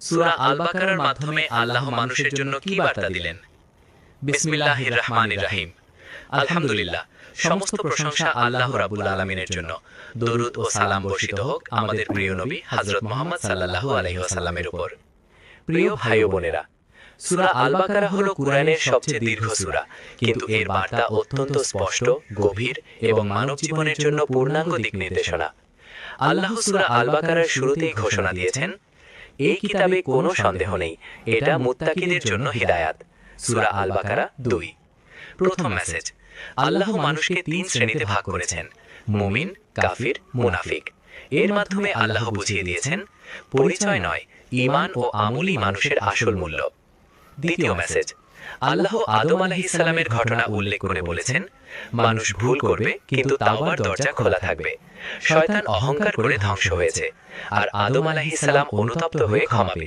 সূরা আল বাকারার মাধ্যমে আল্লাহ মানুষের জন্য কি বার্তা দিলেন? বিসমিল্লাহির রহমানির রহিম। আলহামদুলিল্লাহ, সমস্ত প্রশংসা আল্লাহ রাব্বুল আলামিনের জন্য। দরুদ ও সালাম বর্ষিত হোক আমাদের প্রিয় নবী হযরত মুহাম্মদ সাল্লাল্লাহু আলাইহি ওয়াসাল্লামের উপর। প্রিয় ভাই ও বোনেরা, সূরা আল বাকারা হলো কুরআনের সবচেয়ে দীর্ঘ সূরা, কিন্তু এর বার্তা অত্যন্ত স্পষ্ট, গভীর এবং মানব জীবনের জন্য পূর্ণাঙ্গ দিক নির্দেশনা। আল্লাহ সূরা আল বাকারার শুরুতেই ঘোষণা দিয়েছেন, এই কিতাবে কোনো সন্দেহ নেই, এটা মুত্তাকিদের জন্য হিদায়াত। সূরা আল বাকারা 2। প্রথম মেসেজ, আল্লাহ মানুষকে 3 শ্রেণীতে ভাগ করেছেন: মুমিন, কাফির, মুনাফিক। এর মাধ্যমে আল্লাহ বুঝিয়ে দিয়েছেন, পরিচয় নয়, ঈমান ও আমলই মানুষের আসল মূল্য। দ্বিতীয় মেসেজ, আল্লাহ আদম আলাইহিস সালামের ঘটনা উল্লেখ করে বলেছেন, মানুষ ভুল করবে কিন্তু তাওবার দরজা খোলা থাকবে। শয়তান অহংকার করে ধ্বংস হয়েছে, আর আদম আলাইহিস সালাম অনুতপ্ত হয়ে ক্ষমা পেয়েছেন।